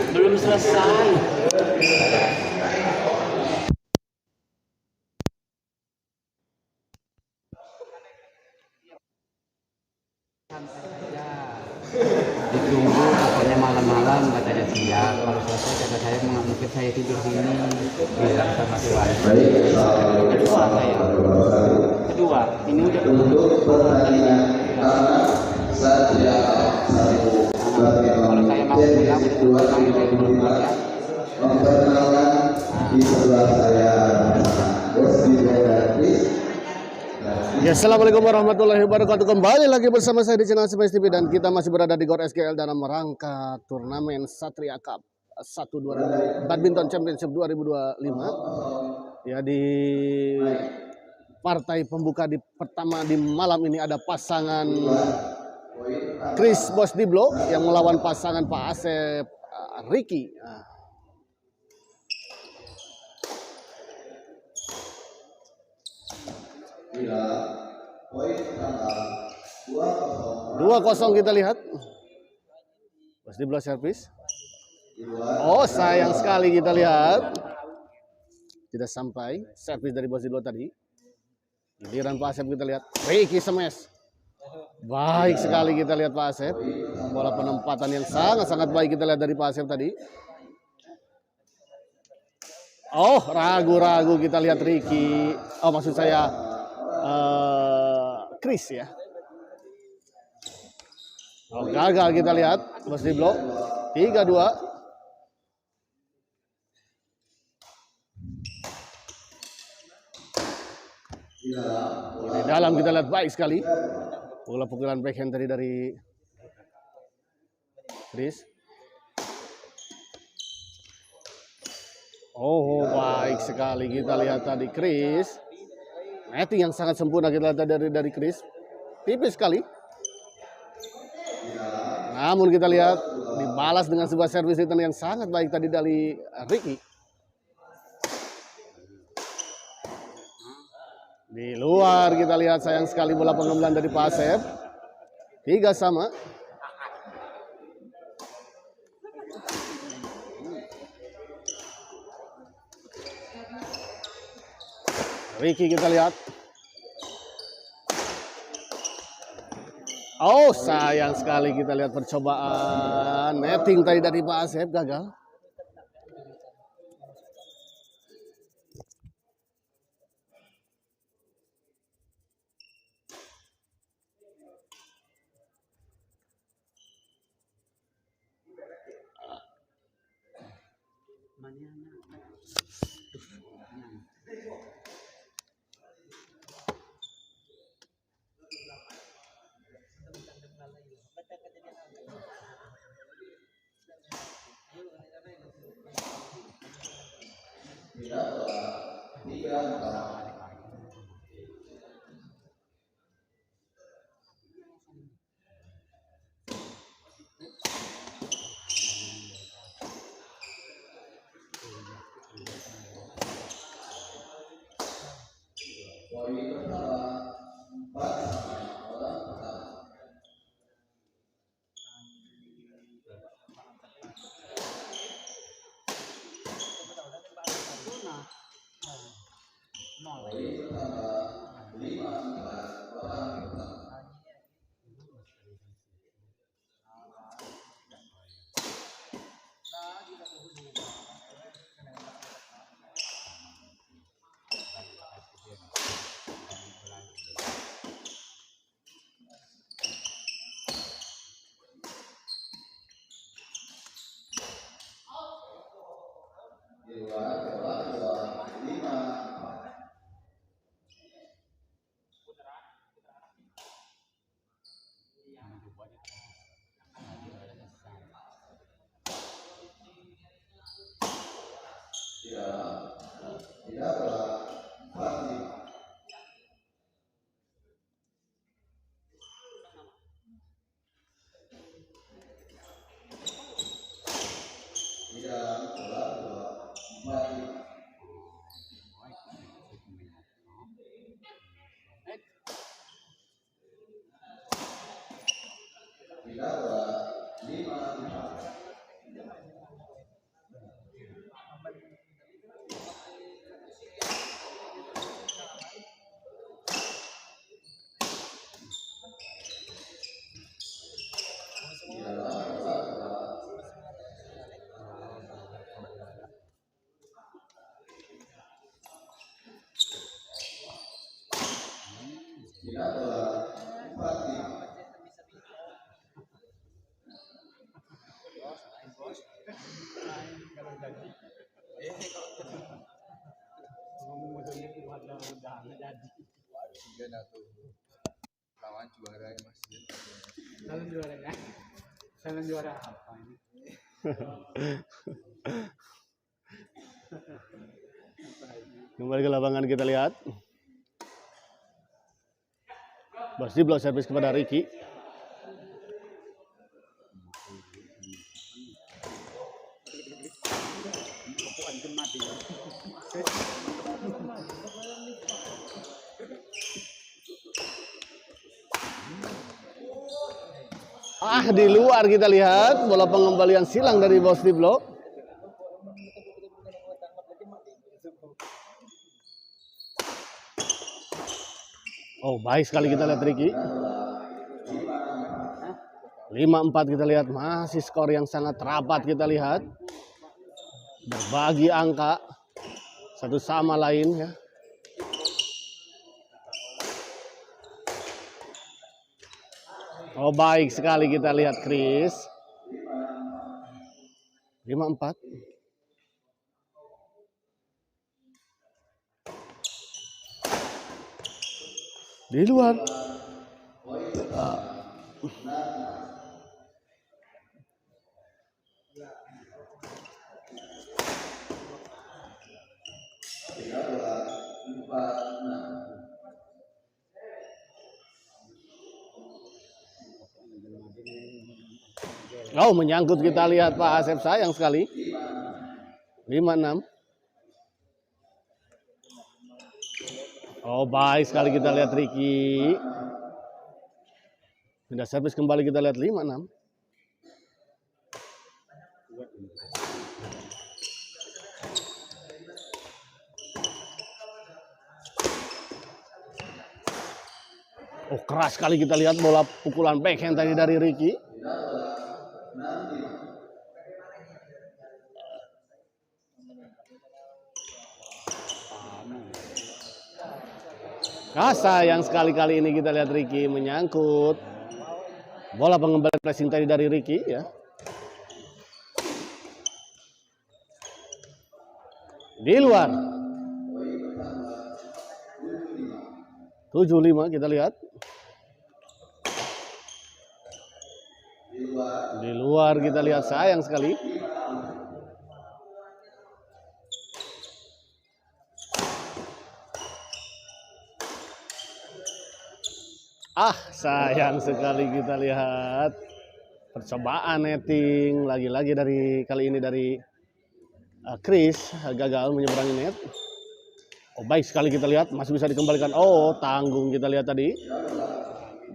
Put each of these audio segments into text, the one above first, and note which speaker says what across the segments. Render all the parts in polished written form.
Speaker 1: Belum selesai. Ditunggu pokoknya malam-malam katanya siap. Kalau selesai kata saya mungkin saya tidur sini. Bilang sama tuan. Kedua saya. Kedua. Ini udah untuk pertandingan Satria kalau saya mau pulang
Speaker 2: memperkenalkan di sebelah saya Bos Dyblo dan Kris.
Speaker 3: Ya, assalamualaikum warahmatullahi wabarakatuh. Kembali lagi bersama saya di channel Asep TV dan kita masih berada di GOR SKL dalam rangka turnamen Satria Cup 1 Badminton Championship 2025. Ya, di partai pembuka pertama di malam ini ada pasangan Kris Bos Dyblo yang melawan pasangan Pak Asep Riki.
Speaker 2: Poin tanggal
Speaker 3: 2-0 kita lihat. Bos Dyblo servis. Oh, sayang sekali kita lihat. Tidak sampai servis dari Bos Dyblo tadi. Giliran Pak Asep kita lihat. Riki smash. Baik sekali kita lihat Pak Asep. Bola penempatan yang sangat-sangat baik kita lihat dari Pak Asep tadi. Oh, ragu-ragu kita lihat Riki. Oh, maksud saya Kris ya. Oh, gagal kita lihat Bos Dyblo. 3-2. Di dalam kita lihat baik sekali. Pukulan backhand tadi dari Kris. Oh, baik sekali kita lihat tadi Kris. Netting yang sangat sempurna kita lihat dari Kris. Tipis sekali. Namun kita lihat dibalas dengan sebuah servis return yang sangat baik tadi dari Riki. Di luar kita lihat sayang sekali bola pengemban dari Pak Asep. 3-3. Riki kita lihat. Oh, sayang sekali kita lihat percobaan netting tadi dari Pak Asep gagal.
Speaker 1: Lawan juara ya Mas. Lawan juara ya. Lawan juara apa ini?
Speaker 3: Kembali ke lapangan kita lihat. Bos Dyblo servis kepada Riki. Di luar kita lihat bola pengembalian silang dari Bos Dyblo. Oh, baik sekali kita lihat Riki. 5-4 kita lihat, masih skor yang sangat rapat kita lihat. Berbagi angka satu sama lain ya. Oh, baik sekali kita lihat Kris. 5-4. Di luar. Oh, menyangkut kita lihat Pak Asep, sayang sekali. 5-6. Oh, baik sekali kita lihat Riki. Sudah servis kembali kita lihat 5-6. Oh, keras sekali kita lihat bola pukulan backhand tadi dari Riki. Sayang sekali kali ini kita lihat Riki menyangkut. Bola pengembalian pressing tadi dari Riki ya. Di luar. 7-5 kita lihat. Di luar kita lihat, sayang sekali. Sayang sekali kita lihat. Percobaan netting lagi-lagi dari kali ini dari Kris gagal menyeberangi net. Oh, baik sekali kita lihat, masih bisa dikembalikan. Oh, tanggung kita lihat tadi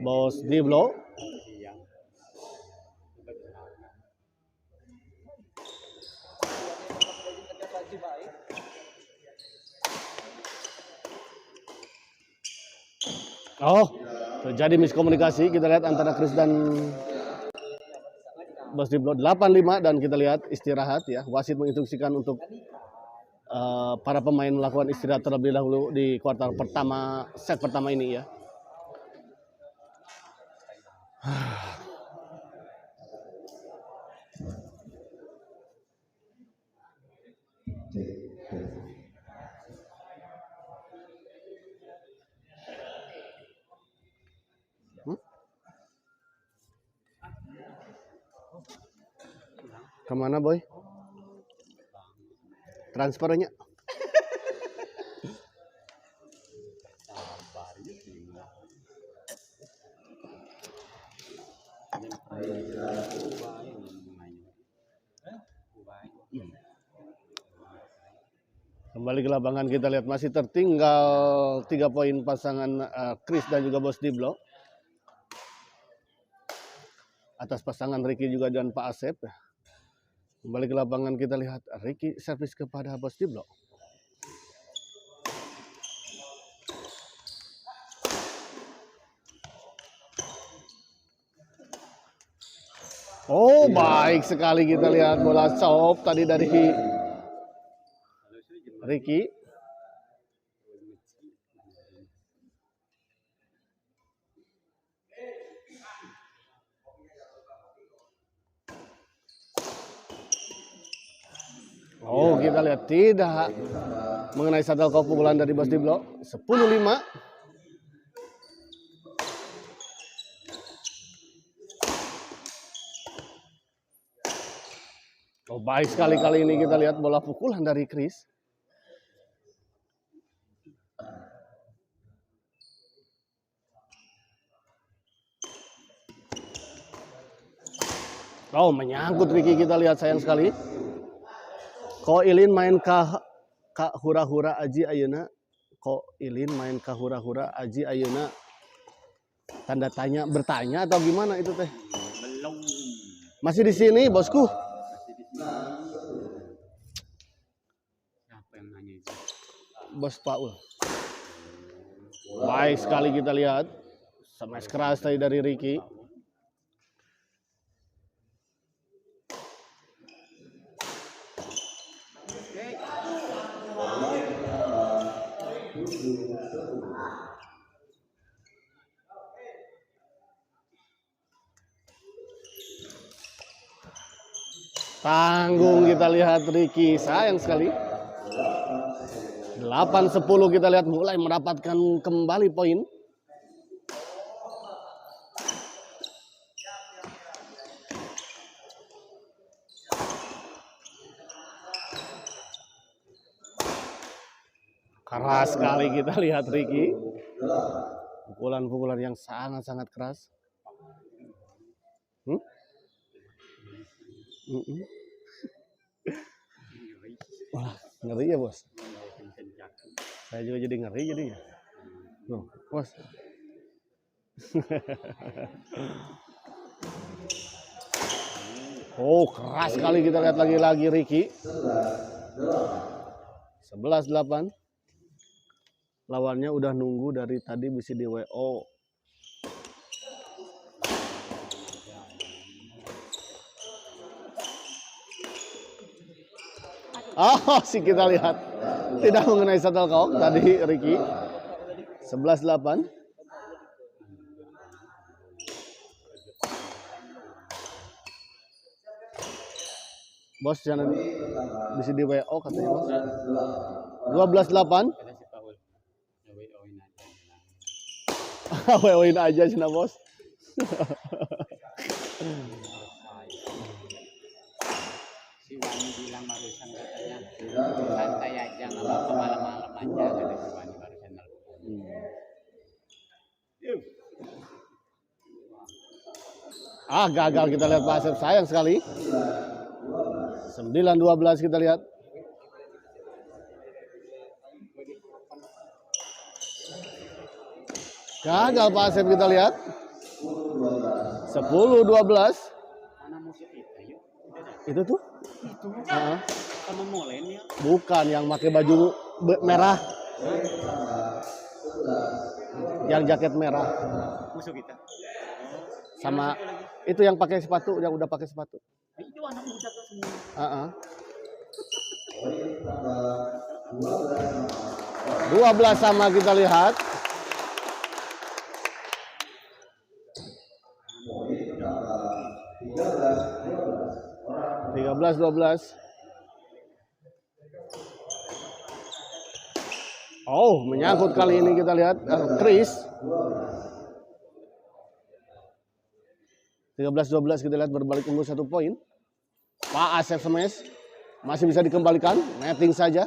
Speaker 3: Bos Dyblo. Oh, terjadi miskomunikasi kita lihat antara Kris dan Bos Dyblo. 8-5 dan kita lihat istirahat ya. Wasit menginstruksikan untuk para pemain melakukan istirahat terlebih dahulu di kuartal pertama, set pertama ini ya. Kemana boy? Transfernya? Kembali ke lapangan kita lihat masih tertinggal 3 poin pasangan Kris dan juga Bos Dyblo. Atas pasangan Riki juga dan Pak Asep. Kembali ke lapangan kita lihat Riki servis kepada Bos Dyblo. Oh, baik sekali kita lihat bola chop tadi dari Riki. Oh, kita lihat tidak mengenai shuttlecock pukulan dari Bos Dyblo. 10-5. Oh, baik sekali kali ini kita lihat bola pukulan dari Kris. Oh, menyangkut Riki, kita lihat sayang sekali. Ko Ilin main ka hura-hura aji ayeuna. Ko Ilin main ka hura-hura aji ayeuna. Tanda tanya, bertanya atau gimana itu teh?
Speaker 1: Belum.
Speaker 3: Masih di sini, bosku.
Speaker 1: Siapa yang nanya itu?
Speaker 3: Bos Paul. Baik sekali kita lihat. Smash keras tadi dari Riki. Tanggung kita lihat Riki, sayang sekali. 8-10 kita lihat mulai mendapatkan kembali poin. Keras sekali kita lihat Riki. Pukulan-pukulan yang sangat-sangat keras. Wah, ngeri ya bos. Saya juga jadi ngeri jadinya. Loh, bos. Oh, keras sekali kita lihat lagi-lagi Riki. 11-8. Lawannya udah nunggu dari tadi bisa di WO. Oh, sih kita lihat. Tidak mengenai shuttlecock tadi Riki. 11-8. Bos jangan bisa di WO katanya bos. 12-8. WO-in aja cina bos.
Speaker 1: Si Wani bilang barusan katanya santai aja, nggak apa-apa malam-malam aja kata si Wani barusan nelfon.
Speaker 3: Gagal kita lihat Pak Asep, sayang sekali. 9-12 kita lihat. Gagal Pak Asep kita lihat. 10-12.
Speaker 1: Mana musik kita yuk?
Speaker 3: Itu tuh?
Speaker 1: Itu sama Molen ya?
Speaker 3: Bukan, yang pakai baju merah. Yang jaket merah.
Speaker 1: Musuh kita.
Speaker 3: Sama itu yang pakai sepatu, yang udah pakai sepatu.
Speaker 1: Itu anak muda semua.
Speaker 3: 12 sama kita lihat. 13-12. Oh, menyangkut kali ini kita lihat Kris. 13-12 kita lihat berbalik unggul 1 poin. Pak Asep smash masih bisa dikembalikan, netting saja.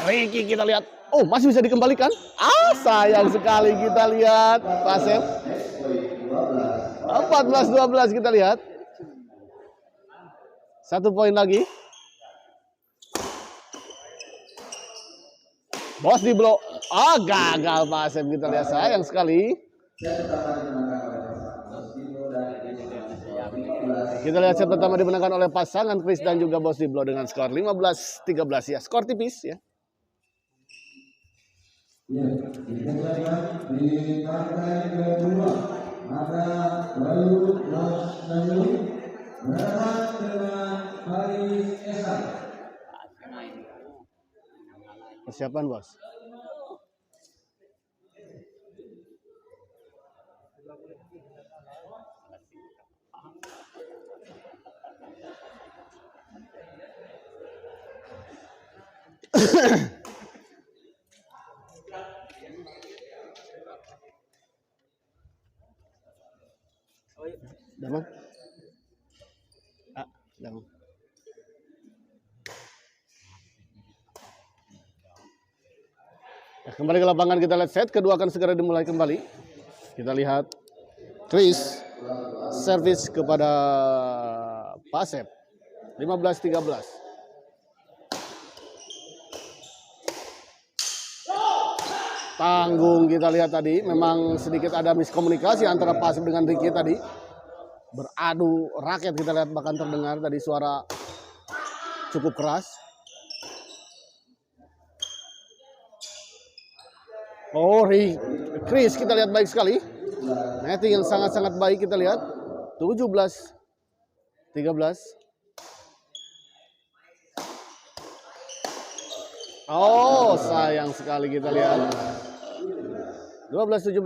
Speaker 3: Riki kita lihat, oh masih bisa dikembalikan. Sayang sekali kita lihat Pak Asep. 14-12 kita lihat. 1 poin lagi. Bos Dyblo. Gagal Pak Asep kita lihat, sayang sekali. Kita lihat set pertama dimenangkan oleh pasangan Kris dan juga Bos Dyblo dengan skor 15-13 ya. Skor tipis ya.
Speaker 2: Di partai kedua ada Bayu Nasnayuli berhadapan dengan Haris Esa.
Speaker 3: Persiapan bos. Damang. Damang. Ya, kembali ke lapangan, kita lihat set kedua akan segera dimulai kembali. Kita lihat Kris servis kepada Asep. 15-13. Tanggung, kita lihat tadi memang sedikit ada miskomunikasi antara Asep dengan Riki tadi. Beradu raket, kita lihat bahkan terdengar tadi suara cukup keras. Oh, Kris kita lihat baik sekali. Netting yang sangat-sangat baik kita lihat. 17-13. Oh, sayang sekali kita lihat. 12-17.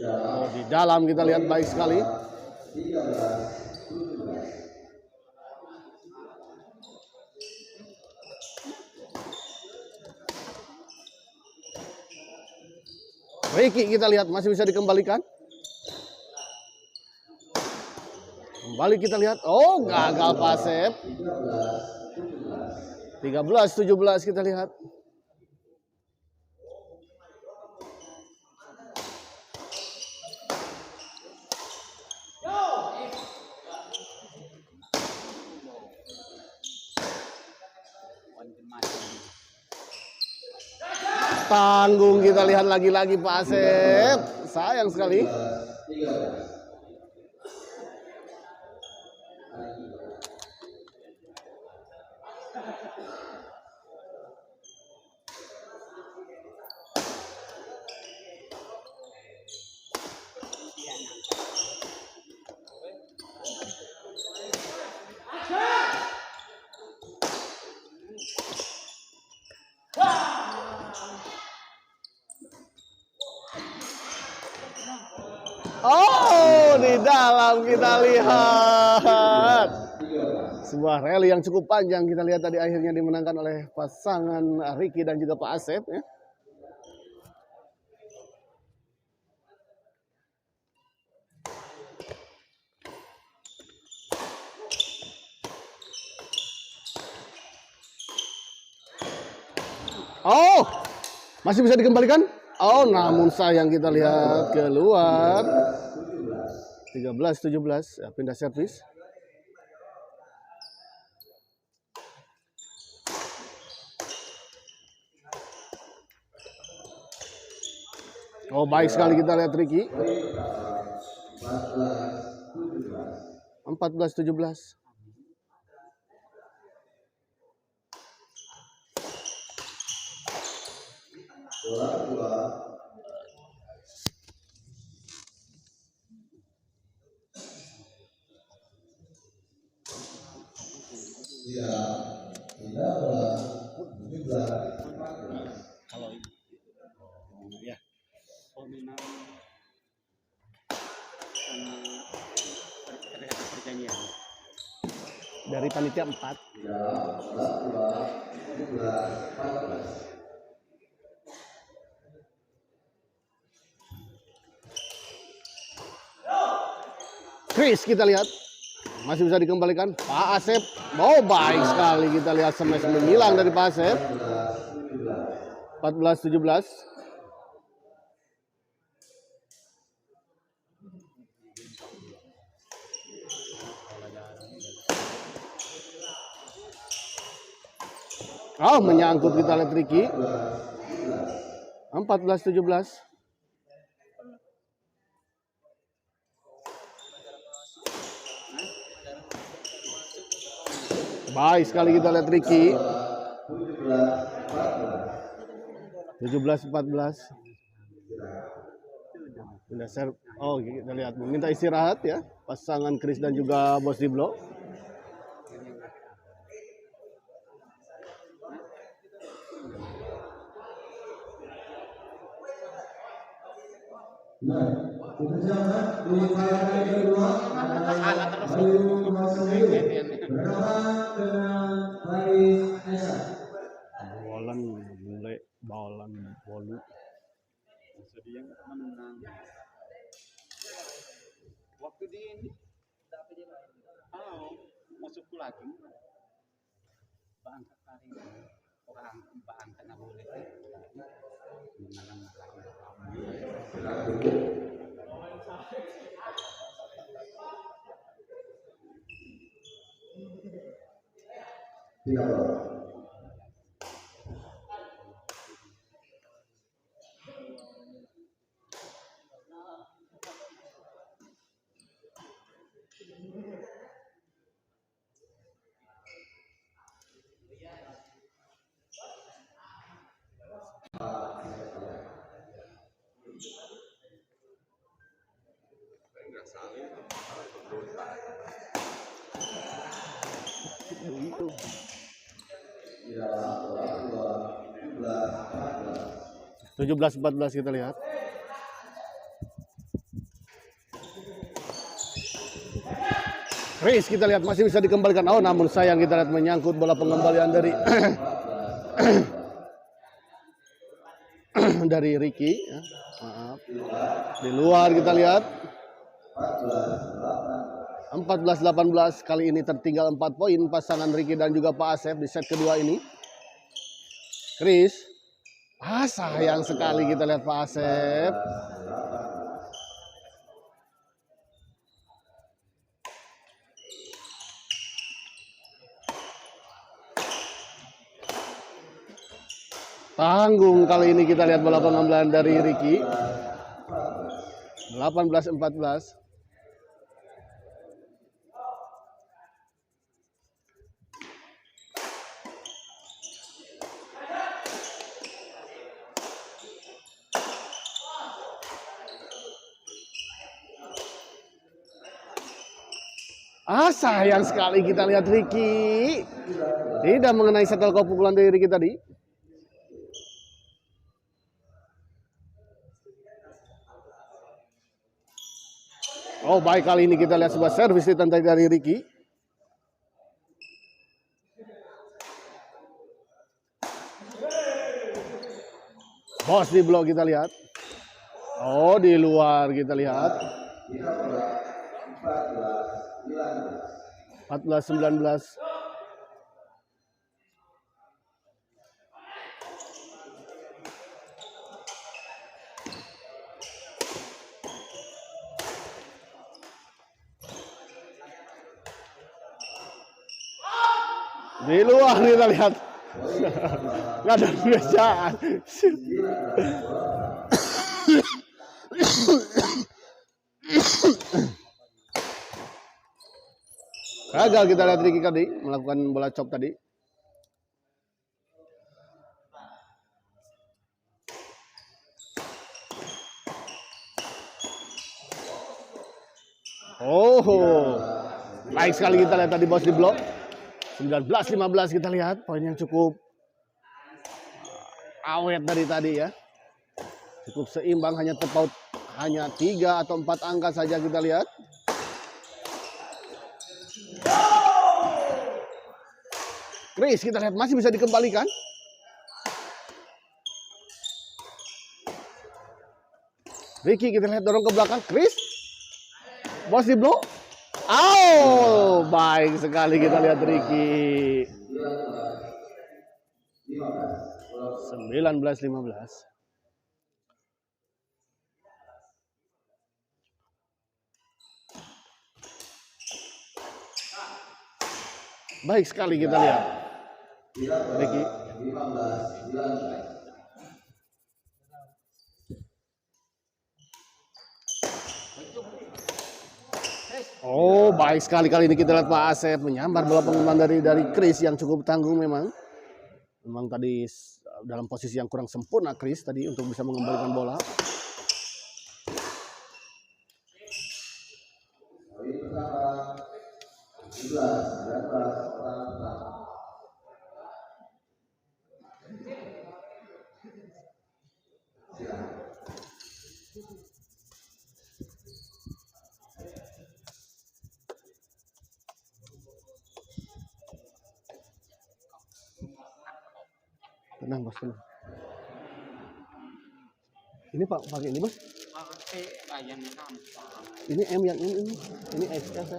Speaker 3: Oh, di dalam kita lihat baik sekali. Riki kita lihat masih bisa dikembalikan. Kembali kita lihat. Oh, gagal Asep. 13-17 kita lihat. Tanggung, kita lihat lagi-lagi Pak Asep. Sayang sekali. Oh, di dalam kita lihat sebuah rally yang cukup panjang. Kita lihat tadi akhirnya dimenangkan oleh pasangan Riki dan juga Pak Asep ya. Oh, masih bisa dikembalikan? Oh, namun sayang kita lihat keluar. 13-17 ya, pindah servis. Oh, baik sekali kita lihat Riki. 14-17. Kalau ya perjanjian dari panitia 4. Kris kita lihat masih bisa dikembalikan Pak Asep. Oh, baik sekali kita lihat smash menghilang dari Pak Asep. 14-17. Oh, menyangkut kita lihat Riki. 14-17. Baik sekali kita lihat Riki. 17-14. Oh, kita lihat meminta istirahat ya pasangan Kris dan juga Bos Dyblo.
Speaker 2: Dipersiapkan di kali kedua Bayu Masayu bernama dengan Kris Asep.
Speaker 3: Bolan bule bolan bolu.
Speaker 1: Dia menang. Waktu di ini, masukku lagi. Bangka kali orang bangka nggak boleh. Menang lagi.
Speaker 2: Tidak boleh.
Speaker 3: 17-14 kita lihat. Kris kita lihat masih bisa dikembalikan. Oh, namun sayang kita lihat menyangkut bola pengembalian dari dari Riki. Ya. Maaf. Di luar kita lihat. 14-18 kali ini tertinggal 4 poin pasangan Riki dan juga Pak Asep di set kedua ini. Kris. Sayang sekali kita lihat Pak Asep. Tanggung kali ini kita lihat bola pengambilan dari Riki. 18-14. Sayang sekali kita lihat Riki. Tidak mengenai setel pukulan dari Riki tadi. Oh, baik, kali ini kita lihat sebuah servis ditantang dari Riki. Bos di blok kita lihat. Oh, di luar kita lihat. 14-19. Di luar kita lihat. Nggak ada kebiasaan. Gagal kita lihat Riki tadi melakukan bola chop tadi. Oh, baik sekali kita lihat tadi bos di blok. 19-15 kita lihat poin yang cukup awet dari tadi ya. Cukup seimbang, hanya terpaut hanya 3 atau 4 angka saja kita lihat. Kris kita lihat masih bisa dikembalikan. Riki kita lihat dorong ke belakang. Kris. Bos di blok. Oh, baik sekali kita lihat Riki. 19-15. Baik sekali kita lihat Riki. Oh, baik sekali kali ini kita lihat Pak Asep menyambar bola pengumpan dari Kris yang cukup tanggung memang. Memang tadi dalam posisi yang kurang sempurna Kris tadi untuk bisa mengembalikan bola. Tenang bos, tenang. Ini Pak, pakai ini bos. Ini M yang ini XS ya.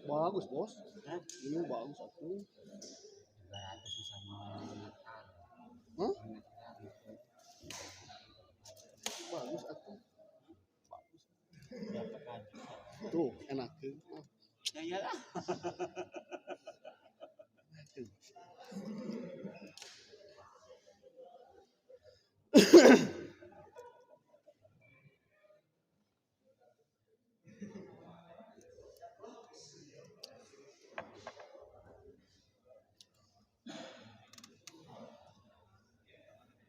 Speaker 3: Bagus bos. Ini bagus aku. Hah? Bagus aku. Tuh enak.
Speaker 1: Ya iyalah.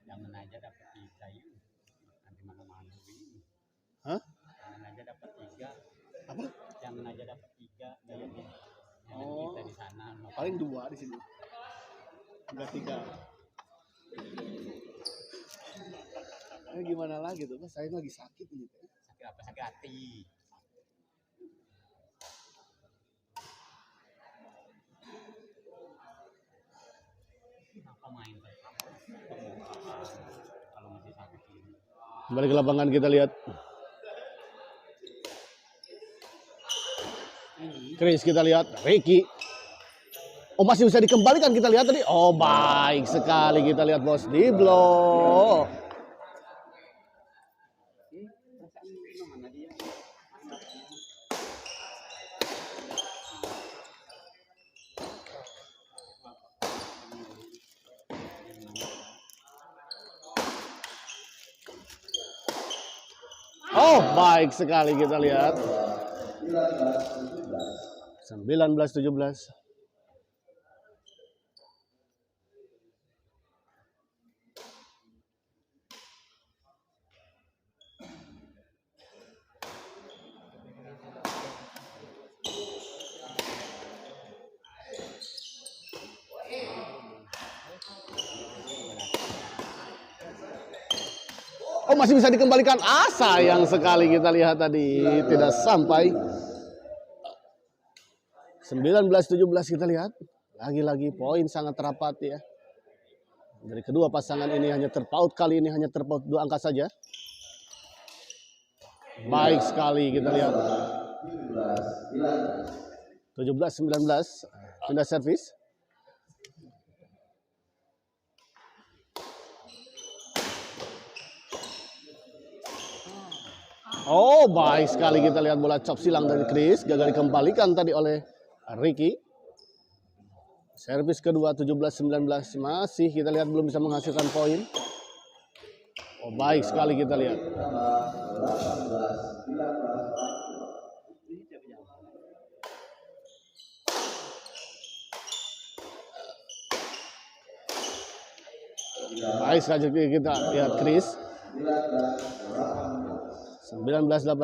Speaker 1: Jangan aja dapat 3 ya. Nanti mana-mana ini.
Speaker 3: Hah?
Speaker 1: Jangan aja dapat 3.
Speaker 3: Apa?
Speaker 1: Jangan aja dapat 3 kayaknya.
Speaker 3: Oh.
Speaker 1: Kita di sana.
Speaker 3: Paling 2 di sini. Enggak 3. Gimana lagi tuh Mas? Saya lagi sakit ini.
Speaker 1: Sakit apa? Sakit hati. Kenapa main terus? Kalau masih sakit ini.
Speaker 3: Kembali ke lapangan kita lihat. Kris kita lihat. Riki. Oh masih bisa dikembalikan kita lihat tadi. Oh baik sekali kita lihat bos. Dyblo. Oh baik sekali kita lihat. 19-17. Oh masih bisa dikembalikan. Ah sayang sekali kita lihat tadi tidak sampai. 19-17 kita lihat. Lagi-lagi poin sangat rapat ya. Dari kedua pasangan ini hanya terpaut kali ini hanya terpaut 2 angka saja. Baik sekali kita lihat. 17-19 pindah servis. Oh baik sekali kita lihat bola chop silang dari Kris. Gagal dikembalikan tadi oleh Riki. Servis kedua 17-19 masih kita lihat belum bisa menghasilkan poin. Oh baik sekali kita lihat. Baik sekali kita lihat Kris. 19-18.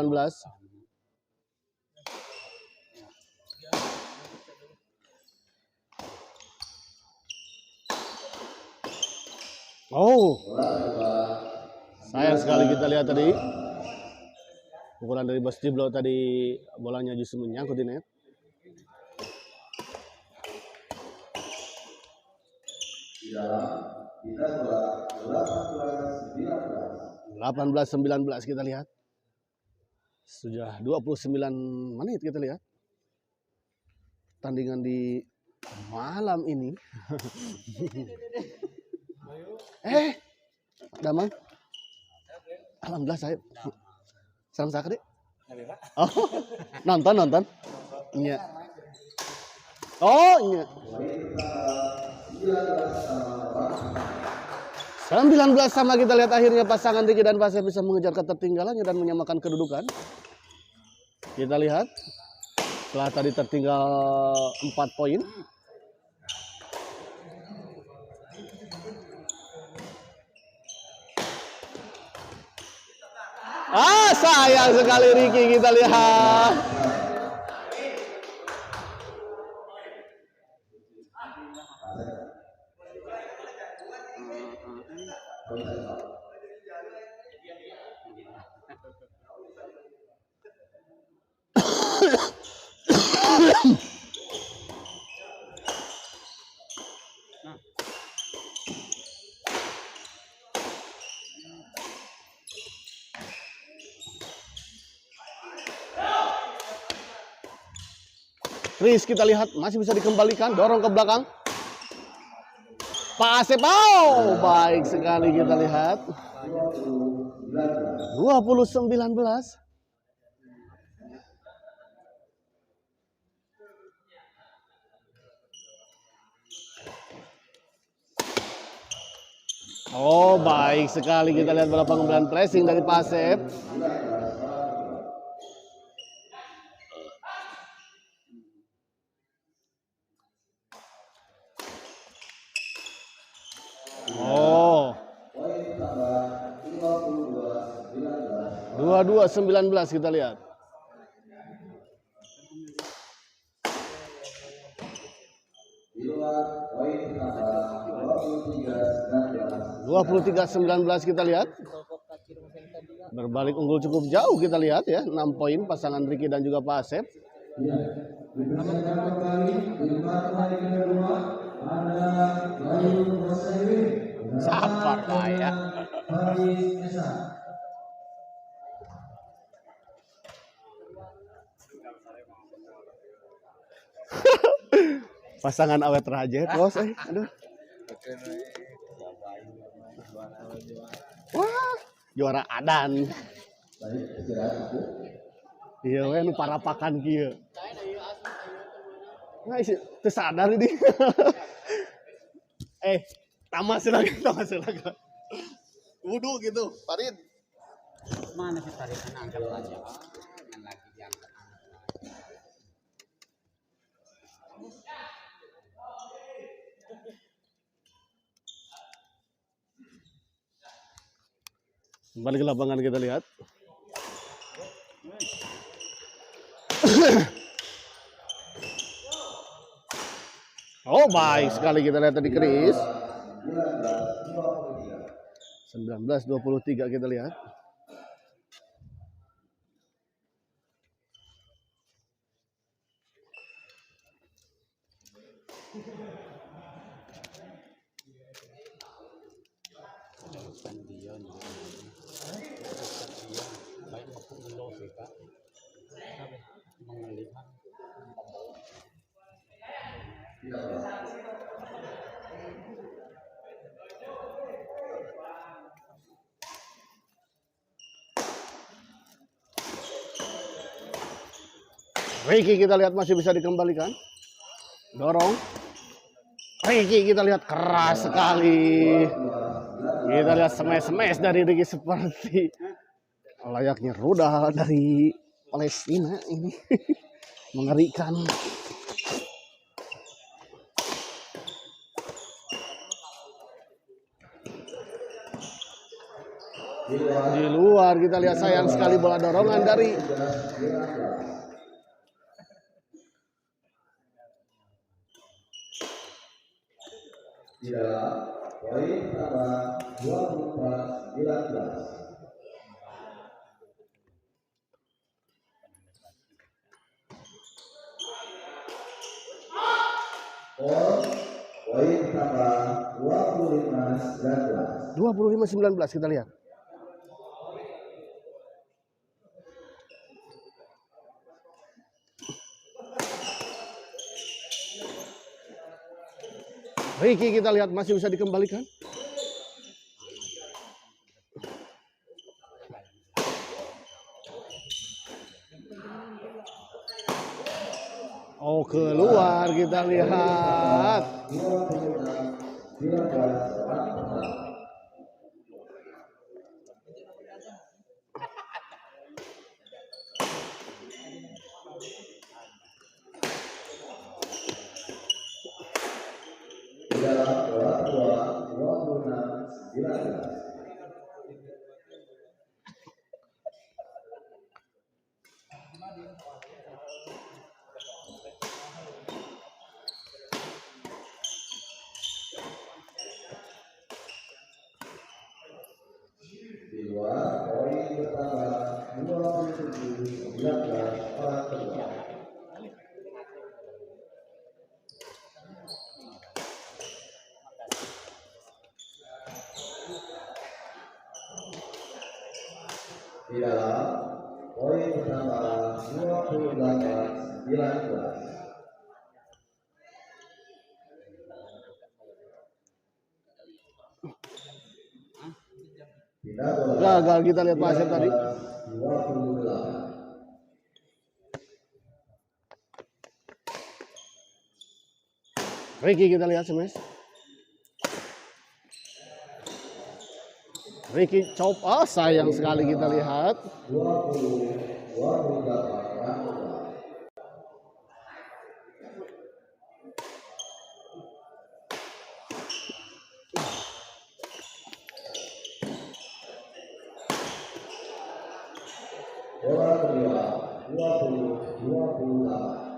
Speaker 3: Oh, sayang sekali kita lihat tadi. Pukulan dari Bos Dyblo tadi bolanya justru menyangkut di net. 18-19 kita lihat. Sudah 29 menit kita lihat. Tandingan di malam ini. Damang. Alhamdulillah saya. Salam sakit. Oh, nonton. Iya. Oh, iya. 19 sama kita lihat akhirnya pasangan Riki dan Asep bisa mengejar ketertinggalannya dan menyamakan kedudukan. Kita lihat setelah tadi tertinggal 4 poin. Sayang sekali Riki kita lihat. Kris kita lihat masih bisa dikembalikan, dorong ke belakang. Pak Asep, oh, baik sekali kita lihat. 20-19. Oh, baik sekali kita lihat bola pengumpulan pressing dari Pak Asep. Oh. 22-19 kita lihat.
Speaker 2: Di luar poin tambah
Speaker 3: 23-19 kita lihat. Berbalik unggul cukup jauh kita lihat ya. 6 poin pasangan Riki dan juga Pak Asep.
Speaker 2: Dipersilakan kembali di partai kedua ada Bayu Rosawi.
Speaker 3: Sabar kayak. Pasangan awet rajet, bos. Aduh. Wah, juara adan. Iya, we nu parapakan kieu. Nah, tersadar ini. Tamas lagi. Wudu gitu, Farid.
Speaker 1: Mana sih tarik angkat aja. Yang lagi diangkat.
Speaker 3: Kembali ke lapangan kita lihat. Oh, baik sekali kita lihat tadi Kris. 19-23 kita lihat. Riki kita lihat masih bisa dikembalikan. Dorong. Riki kita lihat keras sekali. Kita lihat smash dari Riki seperti layaknya rudal dari Palestina ini. Mengerikan. Di luar kita lihat sayang sekali bola dorongan dari
Speaker 2: poin tambah 24-19. Poin tambah 25-19.
Speaker 3: 25-19 kita lihat. Riki kita lihat masih bisa dikembalikan. Oh, keluar kita lihat.
Speaker 2: Di luar poin bertambah 27-19 orang kedua. Di dalam poin bertambah 28-19.
Speaker 3: Gagal kita lihat Pak Asep tadi.
Speaker 2: 28.
Speaker 3: Riki kita lihat smash. Riki chop. Oh, sayang sekali kita lihat.
Speaker 2: 28. Bola kedua 20-28.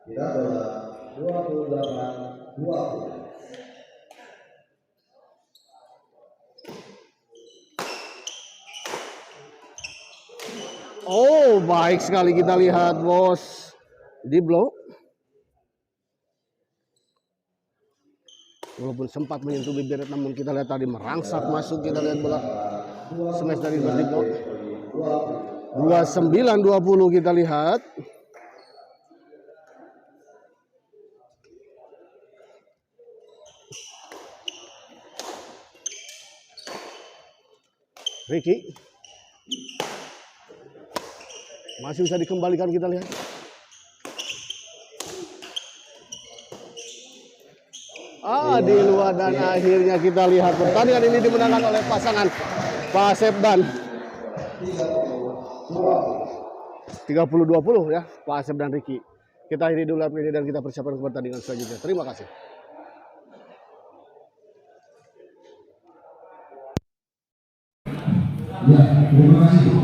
Speaker 2: Tidak bola 28-20.
Speaker 3: Oh, baik sekali kita lihat bos. Dyblo. Walaupun sempat menyentuh bibir, namun kita lihat tadi merangsak masuk. Kita lihat bola smash dari Mas Dyblo. 29-20 kita lihat. Riki masih bisa dikembalikan, kita lihat. Di luar, dan akhirnya kita lihat pertandingan ini dimenangkan oleh pasangan Pak Asep dan 30-20 ya, Pak Asep dan Riki. Kita akhiri dulu ini dan kita persiapkan ke pertandingan selanjutnya. Terima kasih.
Speaker 2: Ya, terima kasih.